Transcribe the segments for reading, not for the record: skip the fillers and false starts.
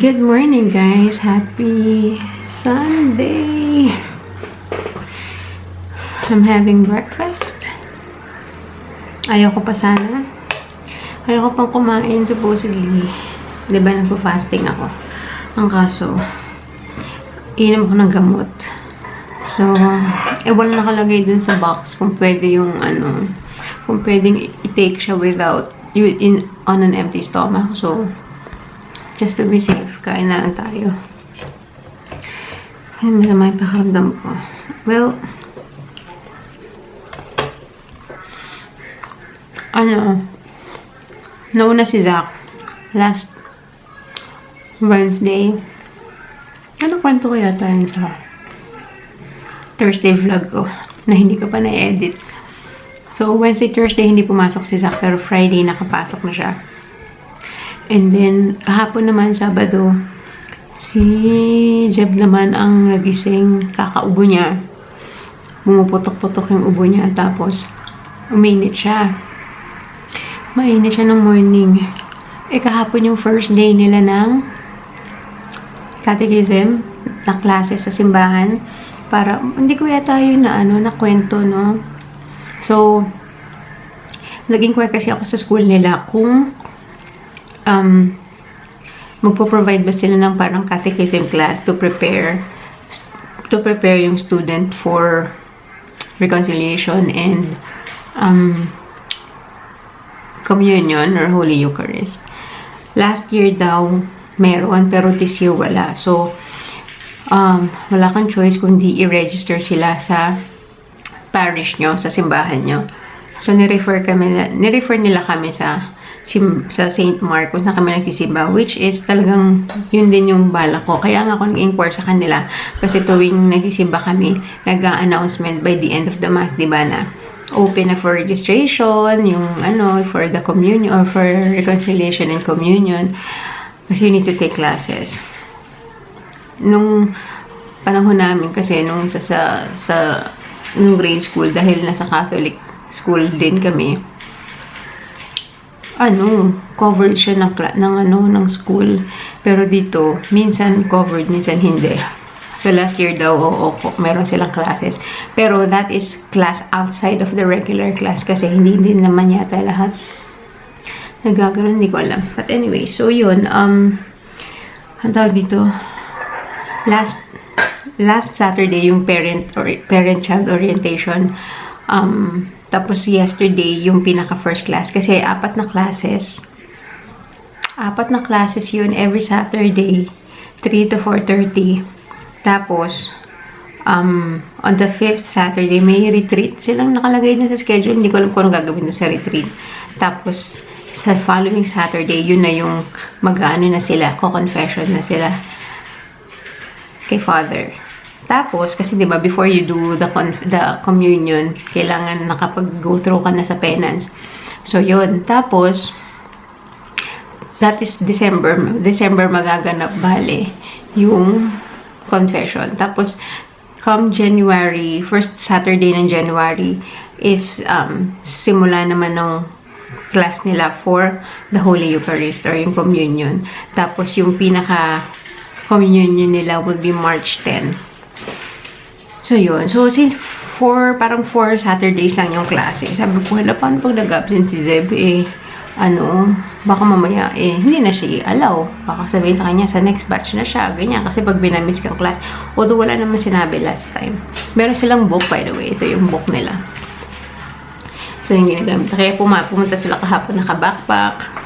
Good morning, guys. Happy Sunday. I'm having breakfast. Ayoko pa sana. Ayoko pang kumain, supposedly. Diba, nagpo-fasting ako. Ang kaso, inom ko ng gamot. So, wala nakalagay dun sa box kung pwede yung kung pwedeng i-take siya without, on an empty stomach. So, just to be safe, kain na lang tayo. Ayun, masama yung pakiramdam ko. Well, nauna si Zach last Wednesday. Kwento ko yata yun sa Thursday vlog ko na hindi ko pa na-edit. So, Wednesday, Thursday, hindi pumasok si Zach, pero Friday nakapasok na siya. And then, kahapon naman, Sabado, si Zeb naman ang nagising, kakaubo niya. Pumuputok-putok yung ubo niya, tapos uminit siya. Mainit siya ng morning. Kahapon yung first day nila ng catechism, na klase sa simbahan. Para, hindi ko yata yun na kwento, no? So, nag-inquire kasi ako sa school nila kung magpo-provide ba sila ng parang catechism class to prepare yung student for reconciliation and communion or Holy Eucharist. Last year daw meron, pero this year wala. So, wala kang choice kundi i-register sila sa parish nyo, sa simbahan nyo. So, nirefer nila kami sa St. Marcos na kami nagsisimba, which is talagang yun din yung bala ko. Kaya nga ako nag-inquire sa kanila kasi tuwing nagsisimba kami, nag-announcement by the end of the Mass, diba na open na for registration, yung for the communion or for reconciliation and communion, kasi you need to take classes. Nung panahon namin kasi, nung nung grade school, dahil nasa Catholic school din kami, covered siya ng school. Pero dito, minsan covered, minsan hindi. So, last year daw, meron silang classes. Pero that is class outside of the regular class kasi hindi naman yata lahat nagaganon, hindi ko alam. But anyway, so yun, ang tawag dito, last Saturday, yung parent-child orientation, tapos yesterday, yung pinaka-first class. Kasi apat na classes yun every Saturday, 3 to 4:30. Tapos, on the 5th Saturday, may retreat. Silang nakalagay na sa schedule. Hindi ko alam kung anong gagawin doon sa retreat. Tapos, sa following Saturday, yun na yung na sila, co-confession na sila kay Father. Tapos, kasi diba, before you do the communion, kailangan nakapag-go through ka na sa penance. So, yun. Tapos, that is December. December magaganap, bale, yung confession. Tapos, come January, first Saturday ng January, is simula naman ng class nila for the Holy Eucharist or yung communion. Tapos, yung pinaka-communion nila will be March 10. So, yun. So, since parang 4 Saturdays lang yung klase, sabi ko, paano pag nag-absent si Zeb, baka mamaya, hindi na siya i-allow. Baka sabihin sa kanya, sa next batch na siya, ganyan. Kasi pag binamiss kang class, although wala naman sinabi last time. Meron silang book, by the way. Ito yung book nila. So, yung ginagamit. Kaya pumunta sila kahapon, naka-backpack.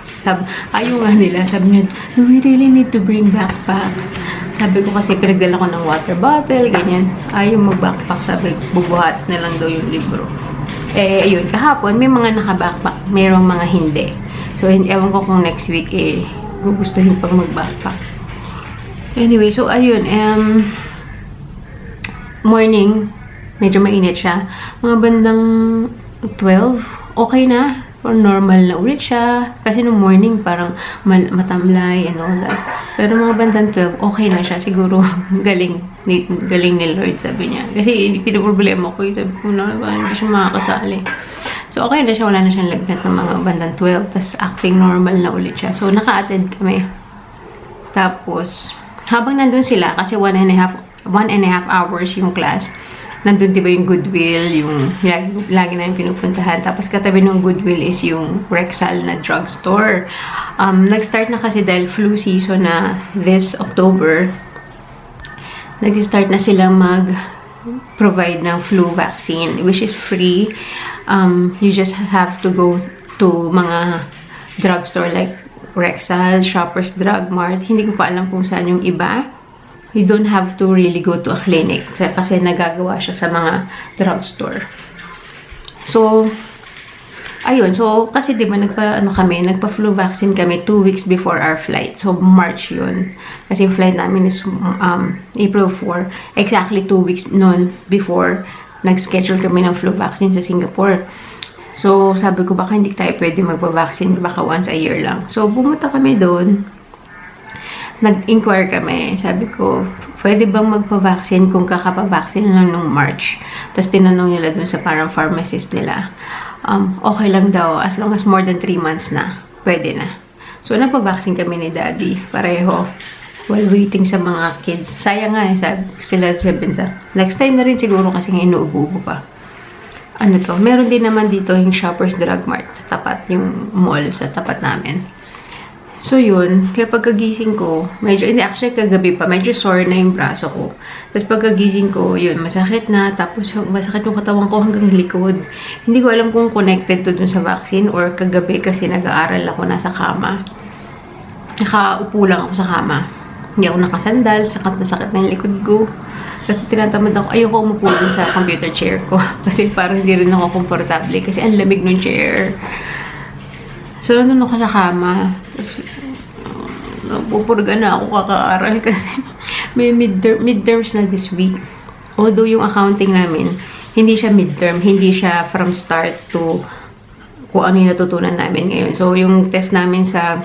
Ayaw nga nila, sabi niya, do we really need to bring backpack? Sabi ko kasi pinagdala ko ng water bottle, ganyan. Ayaw mag-backpack, sabi, bubuhat na lang daw yung libro. Ayun, kahapon, may mga naka-backpack, mayroong mga hindi. So, ewan ko kung next week, gugustuhin pang mag-backpack. Anyway, so, ayun, morning, medyo mainit siya. Mga bandang 12, okay na. Or normal na ulit siya. Kasi nung morning, parang matamlay and all that. Pero mga bandang 12, okay na siya. Siguro, galing ni Lord, sabi niya. Kasi pinaproblema ko. Sabi ko na, hindi siya makakasali. So, okay na siya. Wala na siyang lagnat ng mga bandang 12. Tapos, acting normal na ulit siya. So, naka-attend kami. Tapos, habang nandun sila, kasi 1.5 hours yung class, nandun diba yung Goodwill, yung lagi namin pinupuntahan. Tapos katabi ng Goodwill is yung Rexall na drugstore. Nag-start na kasi dahil flu season na this October, nag-start na silang mag-provide ng flu vaccine, which is free. You just have to go to mga drugstore like Rexall, Shoppers Drug Mart. Hindi ko pa alam kung saan yung iba. You don't have to really go to a clinic kasi nagagawa siya sa mga drugstore. So, ayun. So, kasi diba nagpa-flu vaccine kami 2 weeks before our flight. So, March yun. Kasi yung flight namin is April 4. Exactly 2 weeks noon before nag-schedule kami ng flu vaccine sa Singapore. So, sabi ko baka hindi tayo pwede magpa-vaccine, baka once a year lang. So, pumunta kami doon. Nag-inquire kami. Sabi ko, pwede bang magpa-vaccine kung kakapa-vaccine lang nung March? Tapos tinanong nila dun sa parang pharmacist nila. Okay lang daw, as long as more than 3 months na, pwede na. So, nagpa-vaccine kami ni Daddy, pareho, while waiting sa mga kids. Sayang nga, sabi sila sa next time na rin siguro kasi nga inuubo pa. Meron din naman dito yung Shoppers Drug Mart sa tapat, yung mall sa tapat namin. So, yun. Kaya pagkagising ko, actually kagabi pa, medyo sore na yung braso ko. Tapos pagkagising ko, yun, masakit na. Tapos masakit yung katawan ko hanggang likod. Hindi ko alam kung connected to dun sa vaccine or kagabi kasi nag-aaral ako nasa kama. Nakaupo lang ako sa kama. Hindi ako nakasandal, sakit na sakit na yung likod ko. Kasi tinatamad ako, ayoko umupo dun sa computer chair ko. Kasi parang hindi rin ako komportable kasi ang lamig ng chair. So, nandun ako sa kama. Tapos, napupurga na ako kakaaral kasi may midterms na this week. Although yung accounting namin, hindi siya midterm, hindi siya from start to kung ano yung natutunan namin ngayon. So, yung test namin sa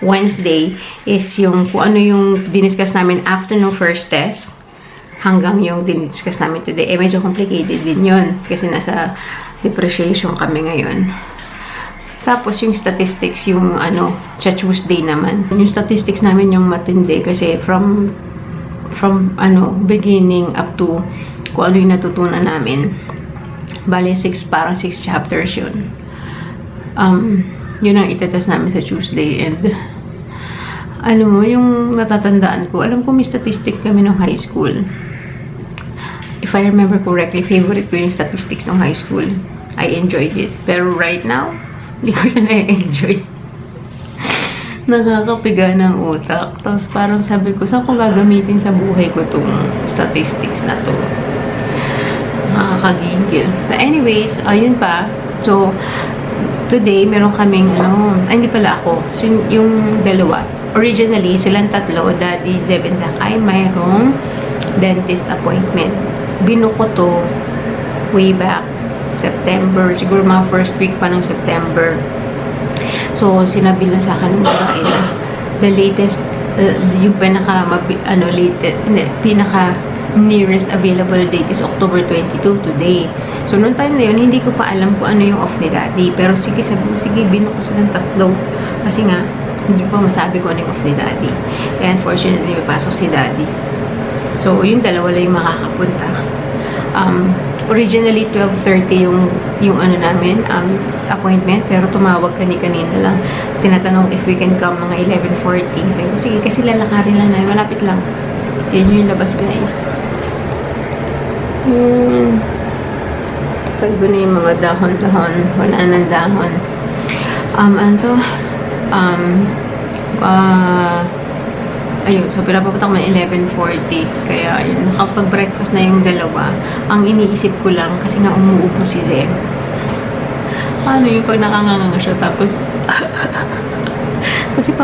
Wednesday is yung kung ano yung diniscuss namin after ng first test hanggang yung diniscuss namin today. Medyo complicated din yun kasi nasa depreciation kami ngayon. Tapos, yung statistics, yung sa Tuesday naman. Yung statistics namin yung matindi kasi from beginning up to kung ano yung natutunan namin. Bale, parang 6 chapters yun. Yun ang itetest namin sa Tuesday. And, yung natatandaan ko, alam ko may statistics kami ng high school. If I remember correctly, favorite ko yung statistics ng high school. I enjoyed it. Pero right now, hindi ko siya na-enjoy. Nakakapiga ng utak. Tapos parang sabi ko, saan ko gagamitin sa buhay ko itong statistics na to? Nakakagigil. But anyways, ayun pa. So, today, meron kaming hindi pala ako. So, yung dalawa. Originally, silang tatlo, Daddy, Zeb, and Zakay, mayroong dentist appointment. Binuko to way back September, siguro mga first week pa ng September. So, sinabi lang sa akin ng babae na the latest, yung pinaka nearest available date is October 22 today. So, noong time na yun, hindi ko pa alam kung ano yung off ni Daddy. Pero sige, sabi ko, sige, binuko silang tatlo. Kasi nga, hindi pa masabi ko ano yung off ni Daddy. And unfortunately, may pasok si Daddy. So, yung dalawa lang yung makakapunta. Originally, 12:30 yung namin, appointment. Pero tumawag kanina lang. Tinatanong if we can come mga 11:40. Sabi ko, sige, kasi lalakarin lang namin. Malapit lang. Yan yung labas, guys. Tagbo na yung mga dahon-dahon. Wala nang dahon. Ayun, so pinapapunta ko ng 11:40. Kaya, ayun, nakapag-breakfast na yung dalawa. Ang iniisip ko lang, kasi nga umuupo si Zeb. Paano yung pag nakanganga siya, tapos, kasi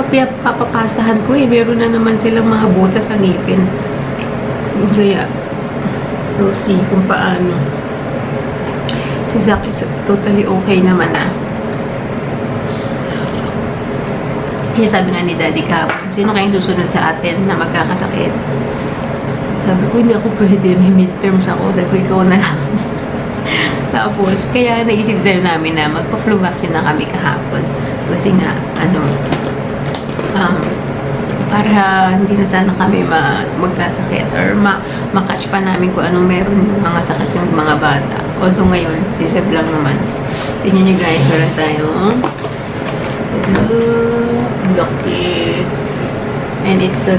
papapastahan ko meron na naman silang mga butas sa ngipin. Kaya, we'll see kung paano. Si Zach is totally okay naman na. Kaya sabi nga ni Daddy kahapon, sino kayong susunod sa atin na magkakasakit? Sabi ko, hindi ako pwede, may midterms ako. Sabi ko, ikaw na lang. Tapos, kaya naisip din namin na magpa-flu vaccine na kami kahapon. Kasi nga, para hindi na sana kami magkasakit or makatch pa namin kung anong meron yung mga sakit ng mga bata. Although ngayon, si Seb lang naman. Tingnan nyo guys, meron tayong Lucky. And it's $7.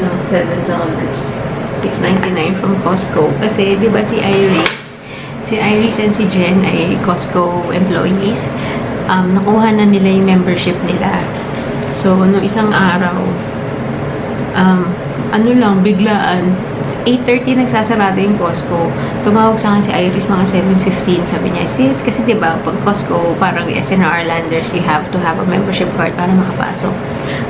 $6.99 from Costco. Kasi, di ba si Iris and si Jen ay Costco employees. Nakuha na nila yung membership nila. So, no isang araw, biglaan, 8:30 nagsasarado yung Costco. Tumawag sa akin si Iris mga 7:15. Sabi niya, sis, kasi diba, pag Costco, parang SNR Landers, you have to have a membership card para makapasok.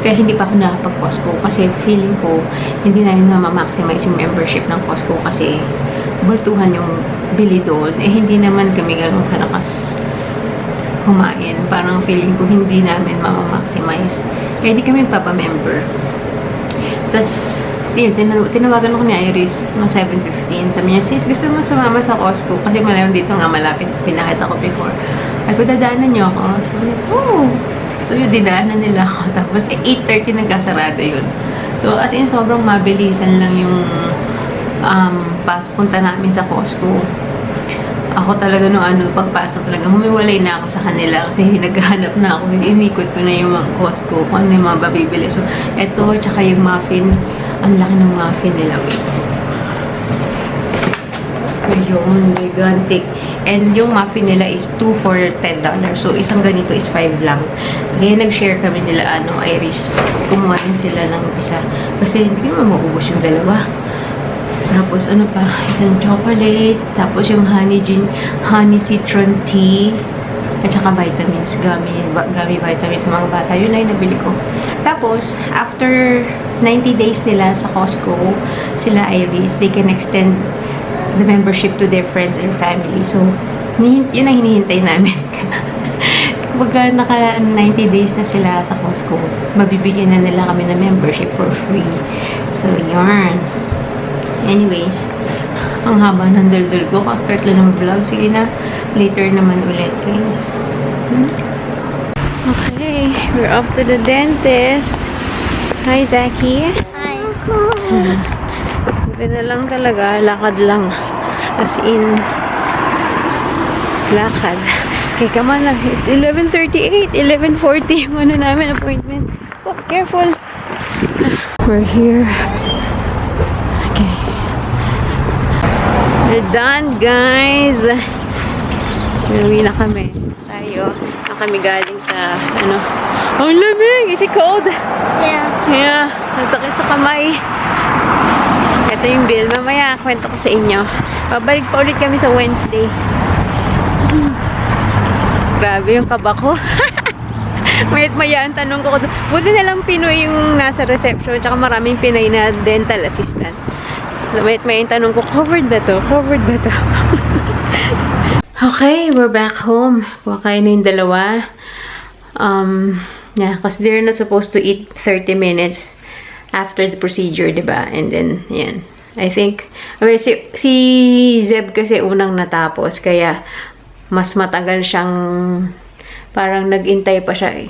Kaya hindi pa ako nakapag-Costco kasi feeling ko, hindi namin ma-maximize yung membership ng Costco kasi bultuhan yung bili doon. Eh, hindi naman kami ganun kalakas kumain. Parang feeling ko hindi namin ma-maximize. Kaya hindi kami papamember. Tapos, yun, tinawagan ako ni Iris mga 7:15. Sabi niya, sis, gusto mo sumama sa Costco? Kasi malayo dito nga malapit. Pinakita ko before. Ay, kung dadaanan niyo ako. Sabi niya, oh. So, yun, dinaanan nila ako. Tapos, 8:30 nagkasarado yun. So, as in, sobrang mabilisan lang yung punta namin sa Costco. Ako talaga pagpasok talaga, humiwalay na ako sa kanila kasi naghahanap na ako. Inikot ko na yung mga Costco, kung ano yung mga babibili. So, eto, tsaka yung muffin. Ang laki ng muffin nila. Ayun, gigantic. And yung muffin nila is 2 for $10. So, isang ganito is 5 lang. Kaya nag-share kami nila, Iris. Kumuha din sila ng isa. Kasi hindi naman maubos yung dalawa. Tapos, isang chocolate. Tapos, yung honey citron tea. At saka vitamins. Gummy vitamins sa mga bata. Yun na yung nabili ko. Tapos, after 90 days nila sa Costco, sila Iris, they can extend the membership to their friends and family. So, yun ang hinihintay namin. Kapag naka 90 days na sila sa Costco, mabibigyan na nila kami ng membership for free. So, yarn. Anyways, ang haba ng daldal ko. Start lang ng vlog. Sige na, later naman ulit, guys. Okay, we're off to the dentist. Hi, Zaki. Hi. Ito na lang talaga, lakad lang. As in, lakad. Okay, come on lang. It's 11:38, 11:40 yung namin appointment. Oh, careful. We're here. Okay. We're done, guys. Uwi na kami. Tayo. Kami galing sa, ang lamig. Is it cold? Yeah. Yeah. Ang sakit sa kamay. Ito yung bill. Mamaya, kwento ko sa inyo. Babalik pa ulit kami sa Wednesday. Grabe yung kaba ko. Mayat-maya ang tanong ko. Buti na lang Pinoy yung nasa reception. Tsaka maraming Pinay na dental assistant. Mayat-maya yung tanong ko, covered ba to? Covered ba to? Okay, we're back home. Kumakain na yung dalawa. Yeah, because they're not supposed to eat 30 minutes after the procedure, diba? And then, yan. I think, okay, si Zeb kasi unang natapos, kaya mas matagal siyang, parang nag-intay pa siya eh.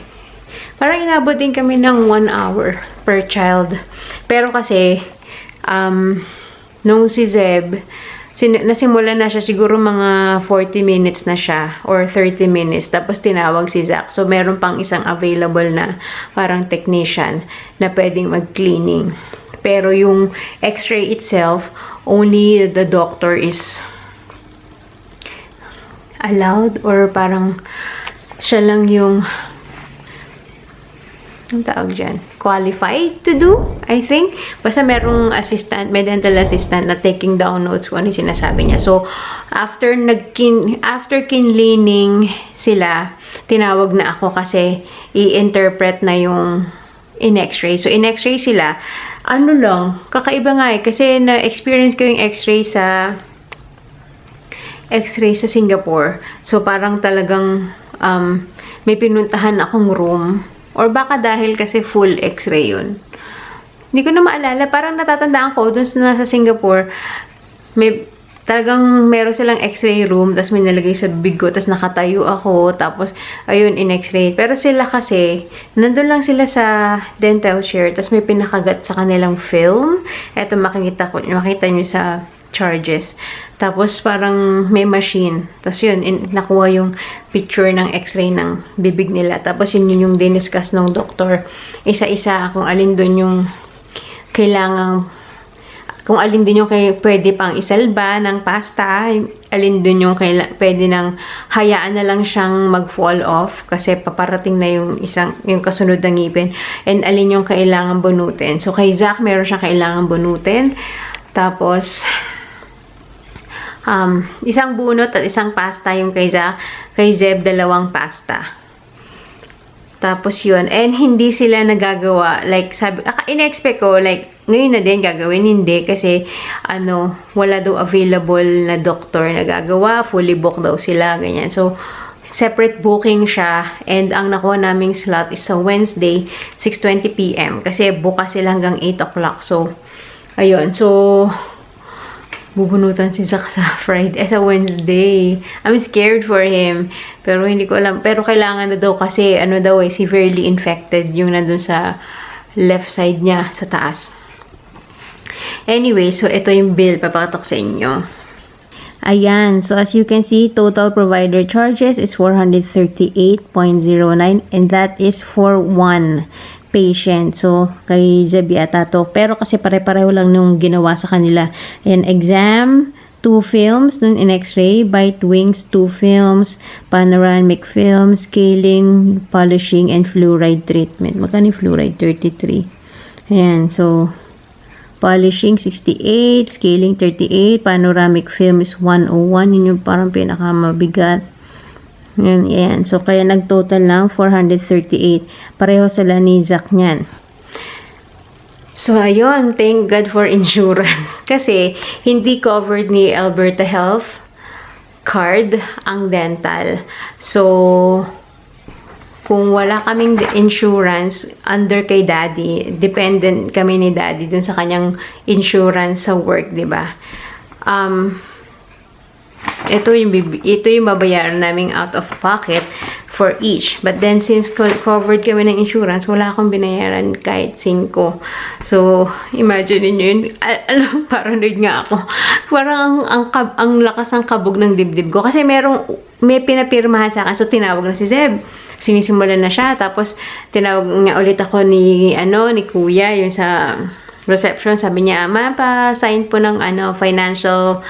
Parang inabot din kami ng 1 hour per child. Pero kasi, nung si Zeb, nasimulan na siya, siguro mga 40 minutes na siya or 30 minutes. Tapos tinawag si Zach. So, meron pang isang available na parang technician na pwedeng mag-cleaning. Pero yung x-ray itself, only the doctor is allowed or parang siya lang yung ang tawag dyan, qualified to do, I think. Basta merong assistant, may dental assistant na taking down notes kung ano yung sinasabi niya. So, after kinlining sila, tinawag na ako kasi i-interpret na yung in-x-ray. So, in-x-ray sila, kakaiba nga eh, kasi na-experience ko yung x-ray sa Singapore. So, parang talagang may pinuntahan akong room. Or baka dahil kasi full x-ray yun. Hindi ko na maalala. Parang natatandaan ko, dun sa nasa Singapore, may talagang meron silang x-ray room, tapos may nalagay sa bibig ko, tapos nakatayo ako, tapos, ayun, in-x-ray. Pero sila kasi, nandun lang sila sa dental chair, tapos may pinakagat sa kanilang film. Eto, makikita nyo sa charges. Tapos, parang may machine. Tapos yun, nakuha yung picture ng x-ray ng bibig nila. Tapos yun yung diniscuss ng doktor. Isa-isa kung alin dun yung kung alin din yung pwede pang isalba ng pasta, alin din yung pwede nang hayaan na lang siyang mag-fall off kasi paparating na yung kasunod na ngipin, and alin yung kailangan bunutin. So, kay Zach, meron siyang kailangan bunutin. Tapos, isang bunot at isang pasta yung kay Zach. Kay Zeb, 2 pasta. Tapos yun, and hindi sila nagagawa, like, in-expect ko, like, ngayon na din gagawin, hindi, kasi, wala daw available na doktor na gagawa, fully booked daw sila, ganyan. So, separate booking siya, and ang nakuha naming slot is sa Wednesday, 6:20 PM, kasi bukas sila hanggang 8 o'clock, so, ayun, so, bubunutan si Zach sa Friday, sa Wednesday. I'm scared for him. Pero hindi ko alam. Pero kailangan na daw kasi, severely infected yung nandun sa left side niya, sa taas. Anyway, so ito yung bill. Papakatok sa inyo. Ayan. So as you can see, total provider charges is 438.09, and that is for 1 patient. So, kay Zeb yata to. Pero kasi pare-pareho lang nung ginawa sa kanila. And exam, 2 films, dun in x-ray, bite wings, 2 films, panoramic film, scaling, polishing, and fluoride treatment. Magkano yung fluoride? 33. Ayan, so, polishing, 68, scaling, 38, panoramic film is 101. Yun yung parang pinakamabigat. Yan. So, kaya nag-total lang 438. Pareho sila ni Zach niyan. So, ayun. Thank God for insurance. Kasi, hindi covered ni Alberta Health card ang dental. So, kung wala kaming insurance under kay Daddy, dependent kami ni Daddy dun sa kanyang insurance sa work, diba? Ito yung babayaran naming out of pocket for each. But then, since covered kami ng insurance, wala akong binayaran kahit 5. So, imagine niyo yun. Paranoid nga ako. Parang ang lakas ng kabog ng dibdib ko. Kasi may pinapirmahan sa akin. So, tinawag na si Zeb. Sinisimulan na siya. Tapos, tinawag niya ulit ako ni Kuya, yung sa reception. Sabi niya, pa-sign po ng financial,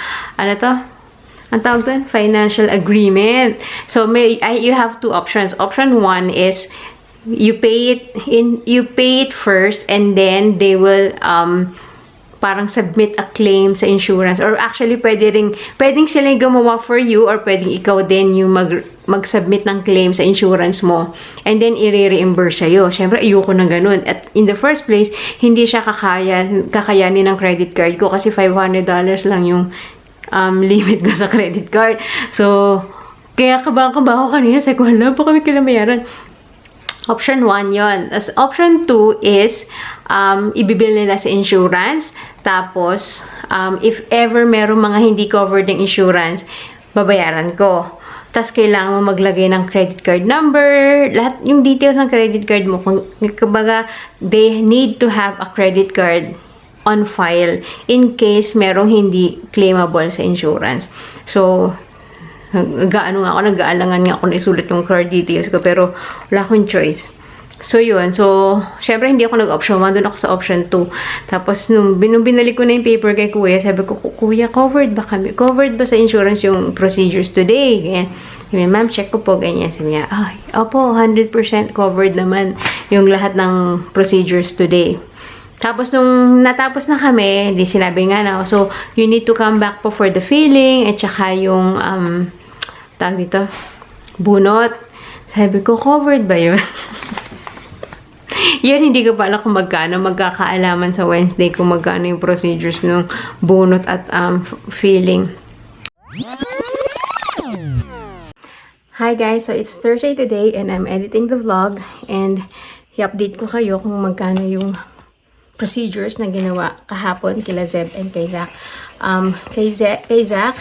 ang tawag doon? Financial agreement. So, you have 2 options. Option 1 is, you pay it first, and then they will, parang submit a claim sa insurance. Or actually, pwedeng sila yung gumawa for you, or pwedeng ikaw din yung mag-submit ng claim sa insurance mo, and then i-reimburse sa'yo. Siyempre, ayoko na ganun. At in the first place, hindi siya kakayanin ng credit card ko, kasi $500 lang yung limit ko sa credit card. So, kaya kabahan-kabahan ko kanina. Sabi ko, hala, pa kami kailangan. Option 1 yon. As option 2 is, ibibil nila sa insurance. Tapos, if ever meron mga hindi covered ng insurance, babayaran ko. Tapos, kailangan mo maglagay ng credit card number, lahat yung details ng credit card mo. Kumbaga, they need to have a credit card on file in case merong hindi claimable sa insurance. So, nag-aalangan nga ako na isulat yung card details ko, pero wala akong choice. So, yun. So, syempre, hindi ako nag-option 1. Doon ako sa option 2. Tapos, nung binalik ko na yung paper kay Kuya, sabi ko, Kuya, covered ba kami? Covered ba sa insurance yung procedures today? Ganyan. Sabi niya, ma'am, check ko po. Ganyan. Sabi niya, opo, 100% covered naman yung lahat ng procedures today. Tapos, nung natapos na kami, di sinabi nga na, so, you need to come back po for the filling, at saka yung, tawag dito, bunot. Sabi ko, covered ba yun? Yan, hindi ko pa alam kung magkakaalaman sa Wednesday kung magkano yung procedures ng bunot at filling. Hi guys, so it's Thursday today and I'm editing the vlog, and i-update ko kayo kung magkano yung procedures na ginawa kahapon kila Zeb and kay Zach. Kay Zach,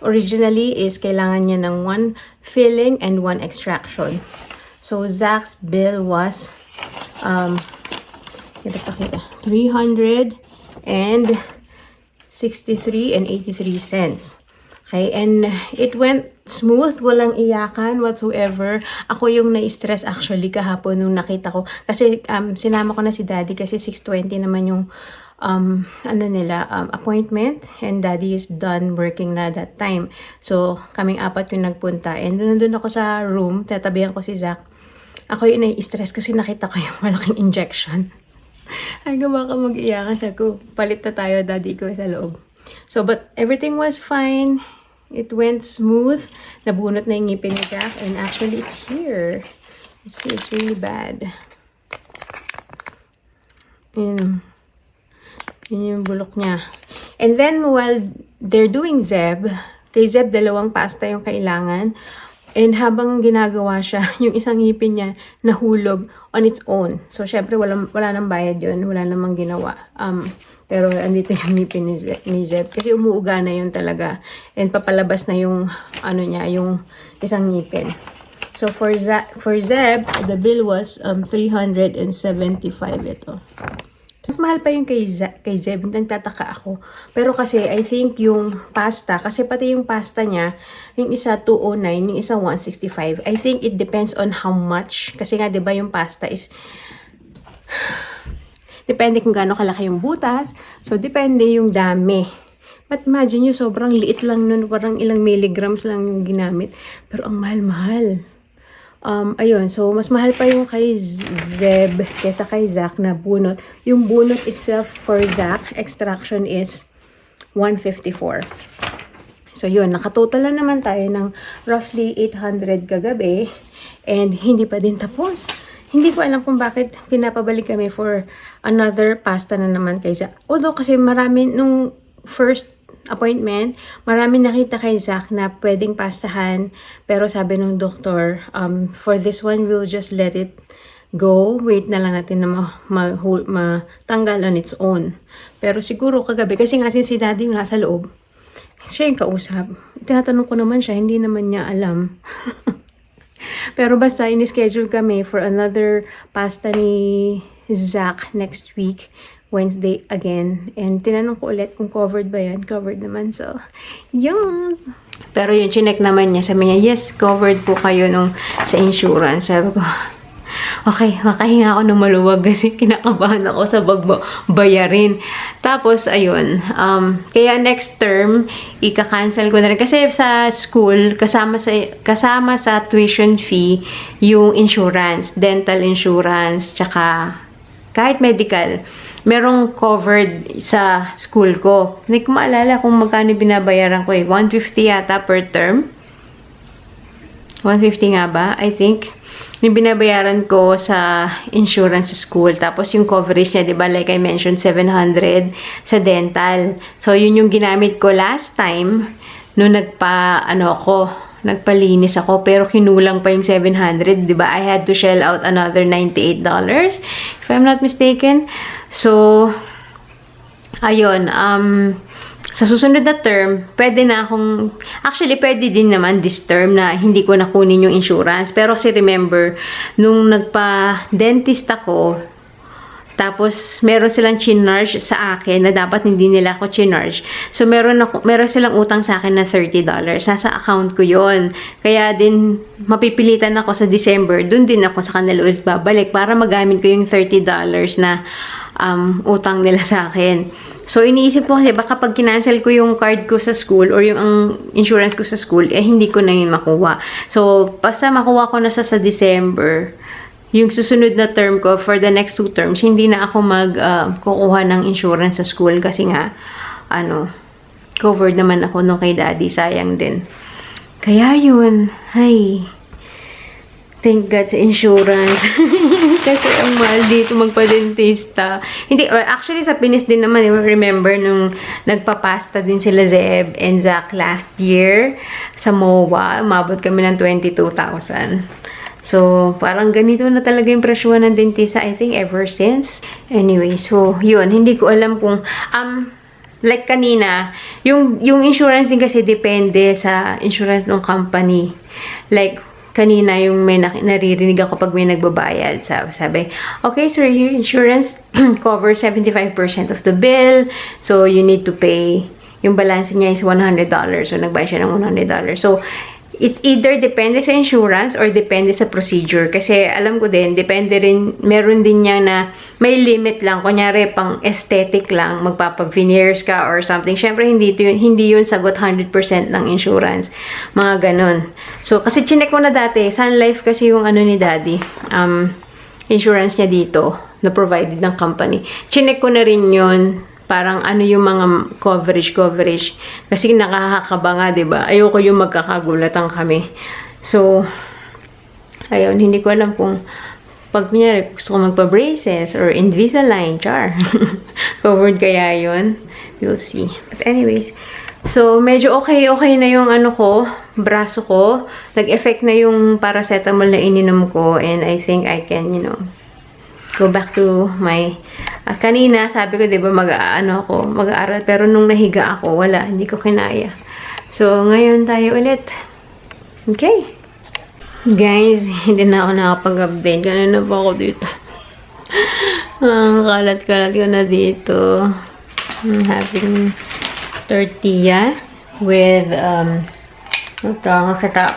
originally is kailangan niya ng 1 filling and 1 extraction. So, Zach's bill was 363.83 cents. Okay, and it went smooth, walang iyakan whatsoever. Ako yung na-stress actually kahapon nung nakita ko. Kasi sinama ko na si Daddy kasi 6:20 naman yung appointment, and Daddy is done working na that time. So, kaming apat yung nagpunta. And nandun ako sa room, tatabihan ko si Zach. Ako yung na-stress kasi nakita ko yung malaking injection. Ay, baka mag-iyakan. Sabi ko, palit na tayo, Daddy ko sa loob. So, but everything was fine. It went smooth. Nabunot na yung ngipin ni Zach. And actually, it's here. You see, it's really bad. Yun yung bulok niya. And then, while they're doing Zeb, kay Zeb, 2 pasta yung kailangan. And habang ginagawa siya, yung isang ngipin niya nahulog on its own. So, syempre, wala nang bayad yun. Wala namang ginawa. Pero, andito yung ngipin ni Zeb. Kasi umuuga na yun talaga. And papalabas na yung, yung isang ngipin. So, for Zeb, the bill was 375 ito. Mas mahal pa yung kay Zeb, nagtataka ako. Pero kasi, I think yung pasta, kasi pati yung pasta niya, yung isa 209, yung isa 165. I think it depends on how much. Kasi nga, di ba yung pasta is, depende kung gaano kalaki yung butas. So, depende yung dami. But imagine nyo, sobrang liit lang nun, parang ilang milligrams lang yung ginamit. Pero ang mahal-mahal. Ayun, so mas mahal pa yung kay Zeb kesa kay Zach na bunot. Yung bunot itself for Zach, extraction is 154. So yun, nakatotal na naman tayo ng roughly 800 kagabi. And hindi pa din tapos. Hindi ko alam kung bakit pinapabalik kami for another pasta na naman kay Zach. Although kasi marami nung first appointment, marami nakita kay Zach na pwedeng pastahan. Pero sabi ng doktor, for this one, we'll just let it go. Wait na lang natin na matanggal on its own. Pero siguro kagabi, kasi nga si Daddy yung nasa loob, siya yung kausap. Tinatanong ko naman siya, hindi naman niya alam. Pero basta, in-schedule kami for another pasta ni Zach next week. Wednesday again. And tinanong ko ulit kung covered ba yan. Covered naman. So, yes. Pero yung chinek naman niya, sabi niya, yes, covered po kayo sa insurance. Sabi ko, okay, makahinga ako ng maluwag kasi kinakabahan ako sa bayarin. Tapos, ayun. Kaya next term, ika-cancel ko na rin. Kasi sa school, kasama sa tuition fee, yung insurance, dental insurance, tsaka kahit medical, merong covered sa school ko. Hindi ko maalala kung magkano binabayaran ko eh. 150 yata per term. 150 nga ba? I think. Yung binabayaran ko sa insurance sa school. Tapos yung coverage niya, diba? Like I mentioned, 700 sa dental. So, yun yung ginamit ko last time nung nagpalinis ako, pero kinulang pa yung 700, di ba? I had to shell out another $98, if I'm not mistaken. So, ayun, sa susunod na term, pwede na akong, actually, pwede din naman this term na hindi ko nakunin yung insurance. Pero si remember, nung nagpa-dentist ako, tapos, meron silang chinarge sa akin na dapat hindi nila ako chinarge. So, meron silang utang sa akin na $30. Nasa account ko yon. Kaya din, mapipilitan ako sa December. Doon din ako sa kanila ulit babalik para magamit ko yung $30 na utang nila sa akin. So, iniisip ko kasi baka pag kinancel ko yung card ko sa school or yung insurance ko sa school, hindi ko na yun makuha. So, basta makuha ko na sa December, yung susunod na term ko, for the next 2 terms, hindi na ako kukuha ng insurance sa school kasi nga, covered naman ako nung kay Daddy. Sayang din. Kaya yun, thank God sa insurance. Kasi ang mahal dito magpa-dentista. Hindi, actually sa Pinis din naman, remember nung nagpapasta din sila Zeb and Zach last year sa MOA, umabot kami ng 22,000. So, parang ganito na talaga yung presyohan ng dentista, I think, ever since. Anyway, so, yun. Hindi ko alam kung, Like kanina, yung insurance din kasi depende sa insurance ng company. Like, kanina yung may naririnig ako pag may nagbabayad. Sabi, okay sir, your insurance covers 75% of the bill. So, you need to pay, yung balance niya is $100. So, nagbayad siya ng $100. So, it's either depende sa insurance or depende sa procedure. Kasi alam ko din, depende rin, meron din niya na may limit lang. Kunyari, pang aesthetic lang, magpapa-veneers ka or something. Syempre, hindi yun sagot 100% ng insurance. Mga ganon. So, kasi chinek ko na dati, Sun Life kasi yung ano ni daddy, insurance niya dito, na provided ng company. Chinek ko na rin yun. Parang ano yung mga coverage. Kasi nakakakaba nga, diba? Ayoko yung magkakagulatan kami. So, ayun, hindi ko alam kung pag kunyari gusto ko magpa-braces or Invisalign, char. Covered kaya yun? We'll see. But anyways, so medyo okay na yung ano ko, braso ko. Nag-effect na yung paracetamol na ininom ko and I think I can, go back to my kanina sabi ko 'di ba mag-aaral pero nung nahiga ako wala, hindi ko kinaya. So ngayon tayo ulit. Okay. Guys, hindi na ako nakapag-update. Kanina pa ako dito. Kalat-kalat ko na dito. I'm having tortilla with ito, masarap.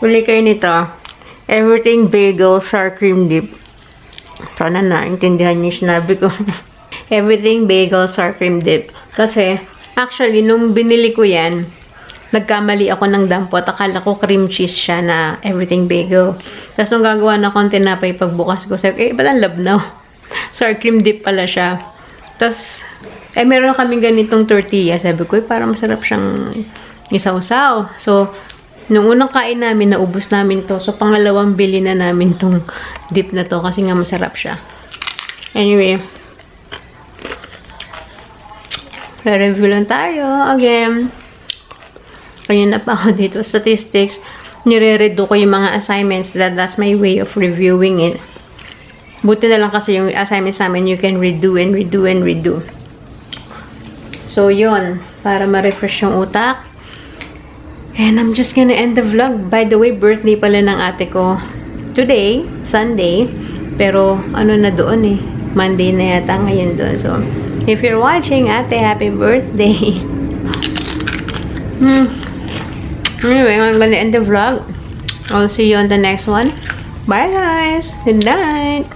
Uli kayo nito. Everything bagel sour cream dip. Sana naintindihan niyo yung sinabi ko. Everything bagel sour cream dip. Kasi, actually, nung binili ko yan, nagkamali ako ng dampot. Akala ko cream cheese siya na everything bagel. Tapos nung gagawa na akong tinapay pagbukas ko, sabi ko, ba't ang labnaw? Sour cream dip pala siya. Tapos, meron kaming ganitong tortilla. Sabi ko, parang masarap siyang isaw-saw. So, nung unang kain namin, naubos namin to. So, pangalawang bili na namin tong dip na to kasi nga masarap siya. Anyway, review lang tayo. Again, kanina pa ako dito. Statistics, nire-redo ko yung mga assignments. That's my way of reviewing it. Buti na lang kasi yung assignments namin, you can redo and redo and redo. So, yun. Para ma-refresh yung utak. And I'm just gonna end the vlog. By the way, birthday pala ng ate ko today, Sunday. Pero, ano na doon Monday na yata ngayon doon. So, if you're watching, ate, happy birthday. Anyway, I'm gonna end the vlog. I'll see you on the next one. Bye, guys. Good night.